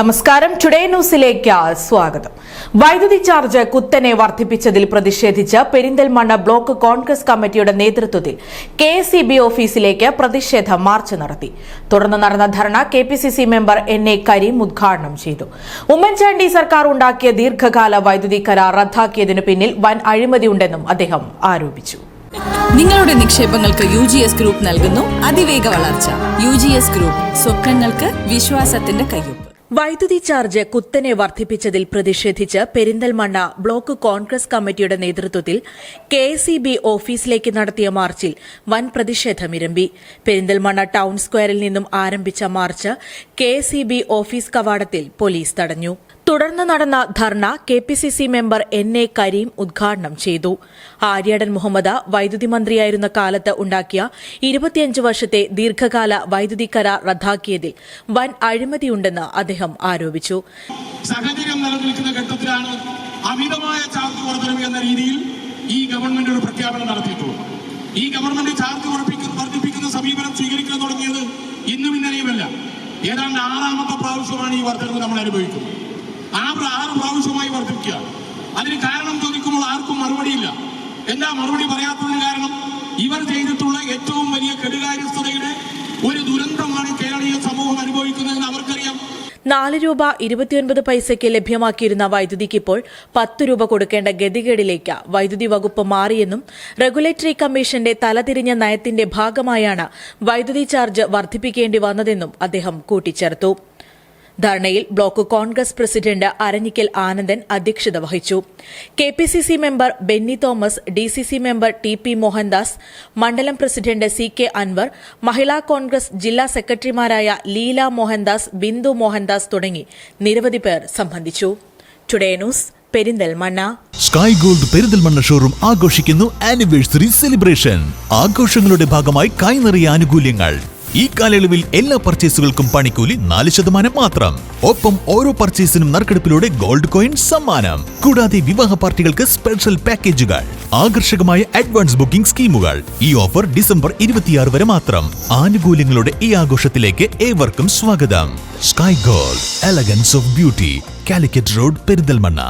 നമസ്കാരം, ടുഡേ ന്യൂസിലേക്ക് സ്വാഗതം. വൈദ്യുതി ചാർജ് കുത്തനെ വർദ്ധിപ്പിച്ചതിൽ പ്രതിഷേധിച്ച് പെരിന്തൽമണ്ണ ബ്ലോക്ക് കോൺഗ്രസ് കമ്മിറ്റിയുടെ നേതൃത്വത്തിൽ KSEB ഓഫീസിലേക്ക് പ്രതിഷേധ മാർച്ച് നടത്തി. തുടർന്ന് നടന്ന ധർണ KPCC മെമ്പർ NA കരീം ഉദ്ഘാടനം ചെയ്തു. ഉമ്മൻചാണ്ടി സർക്കാർ ഉണ്ടാക്കിയ ദീർഘകാല വൈദ്യുതി കരാർ റദ്ദാക്കിയതിനു പിന്നിൽ വൻ അഴിമതിയുണ്ടെന്നും അദ്ദേഹം ആരോപിച്ചു. നിങ്ങളുടെ നിക്ഷേപങ്ങൾക്ക് UGS ഗ്രൂപ്പ് നൽകുന്നു അതിവേഗ വളർച്ച. UGS ഗ്രൂപ്പ്, സ്വപ്നങ്ങൾക്ക് വിശ്വാസത്തിന്റെ കയ്യൊപ്പ്. വൈദ്യുതി ചാർജ് കുത്തനെ വർദ്ധിപ്പിച്ചതിൽ പ്രതിഷേധിച്ച് പെരിന്തൽമണ്ണ ബ്ലോക്ക് കോൺഗ്രസ് കമ്മിറ്റിയുടെ നേതൃത്വത്തിൽ KSEB ഓഫീസിലേക്ക് നടത്തിയ മാർച്ചിൽ വൻ പ്രതിഷേധമിരമ്പി. പെരിന്തൽമണ്ണ ടൌൺ സ്ക്വയറിൽ നിന്നും ആരംഭിച്ച മാർച്ച് KSEB ഓഫീസ് കവാടത്തിൽ പോലീസ് തടഞ്ഞു. തുടർന്ന് നടന്ന ധർണ KPCC മെമ്പർ NA കരീം ഉദ്ഘാടനം ചെയ്തു. ആര്യാടൻ മുഹമ്മദ് വൈദ്യുതി മന്ത്രിയായിരുന്ന കാലത്ത് ഉണ്ടാക്കിയ 25 വർഷത്തെ ദീർഘകാല വൈദ്യുതി കരാർ റദ്ദാക്കിയതിൽ വൻ അഴിമതിയുണ്ടെന്ന് അദ്ദേഹം ആരോപിച്ചു. സാഹചര്യം നിലനിൽക്കുന്ന ഘട്ടത്തിലാണ് അമിതമായ ചാർജ് വർധനവ് എന്ന രീതിയിൽ ഈ ഗവൺമെന്റ് ഒരു പ്രഖ്യാപനം നടത്തിയിട്ടുള്ളത്. ഈ ഗവൺമെന്റ് ചാർജ് വർദ്ധിപ്പിക്കുന്ന സമീപനം സ്വീകരിക്കാൻ തുടങ്ങിയത് ഇന്നും ഇന്നലെയുമല്ല. ഏതാണ്ട് 6ാമത്തെ പ്രാവശ്യമാണ് ഈ വർധനവ് നമ്മൾ അനുഭവിക്കുന്നത്. 6 പ്രാവശ്യമായി വർദ്ധിക്കുക. അതിന് കാരണം ചോദിക്കുമ്പോൾ ആർക്കും മറുപടിയില്ല. എന്താ മറുപടി പറയാത്തതിന് കാരണം? ഇവർ ചെയ്തിട്ടുള്ള ഏറ്റവും വലിയ കെടുകാര്യസ്ഥതയുടെ ഒരു ദുരന്തമാണ് കേരളീയ സമൂഹം അനുഭവിക്കുന്നതെന്ന് അവർക്കറിയാം. 4 രൂപ 29 പൈസയ്ക്ക് ലഭ്യമാക്കിയിരുന്ന വൈദ്യുതിക്ക് ഇപ്പോൾ 10 രൂപ കൊടുക്കേണ്ട ഗതികേടിലേക്ക് വൈദ്യുതി വകുപ്പ് മാറിയെന്നും റെഗുലേറ്ററി കമ്മീഷന്റെ തലതിരിഞ്ഞ നയത്തിന്റെ ഭാഗമായാണ് വൈദ്യുതി ചാർജ് വർദ്ധിപ്പിക്കേണ്ടി വന്നതെന്നും അദ്ദേഹം കൂട്ടിച്ചേർത്തു. ധർണയിൽ ബ്ലോക്ക് കോൺഗ്രസ് പ്രസിഡന്റ് അരഞ്ഞിക്കൽ ആനന്ദൻ അധ്യക്ഷത വഹിച്ചു. KPCC member Benny Thomas, DCC member TP Mohandas, മണ്ഡലം പ്രസിഡന്റ് CK അൻവർ, മഹിളാ കോൺഗ്രസ് ജില്ലാ സെക്രട്ടറിമാരായ ലീല മോഹൻദാസ്, ബിന്ദു മോഹൻദാസ് തുടങ്ങി നിരവധി പേർ സംബന്ധിച്ചു. Today news, Perinthalmanna. Sky gold Perinthalmanna showroom ആഘോഷിക്കുന്നു ആനിവേഴ്സറി സെലിബ്രേഷൻ. ആഘോഷങ്ങളുടെ ഭാഗമായി കൈനിറിയ ആനുകൂല്യങ്ങൾ. ഈ കാലയളവിൽ എല്ലാ പർച്ചേസുകൾക്കും പണിക്കൂലി 4% മാത്രം. ഒപ്പം ഓരോ പർച്ചേസിനും നറുക്കെടുപ്പിലൂടെ ഗോൾഡ് കോയിൻ സമ്മാനം. കൂടാതെ വിവാഹ പാർട്ടികൾക്ക് സ്പെഷ്യൽ പാക്കേജുകൾ, ആകർഷകമായ അഡ്വാൻസ് ബുക്കിംഗ് സ്കീമുകൾ. ഈ ഓഫർ ഡിസംബർ 26 വരെ മാത്രം. ആനുകൂല്യങ്ങളുടെ ഈ ആഘോഷത്തിലേക്ക് ഏവർക്കും സ്വാഗതം. Sky gold, elegance of beauty, Calicut road, Perinthalmanna.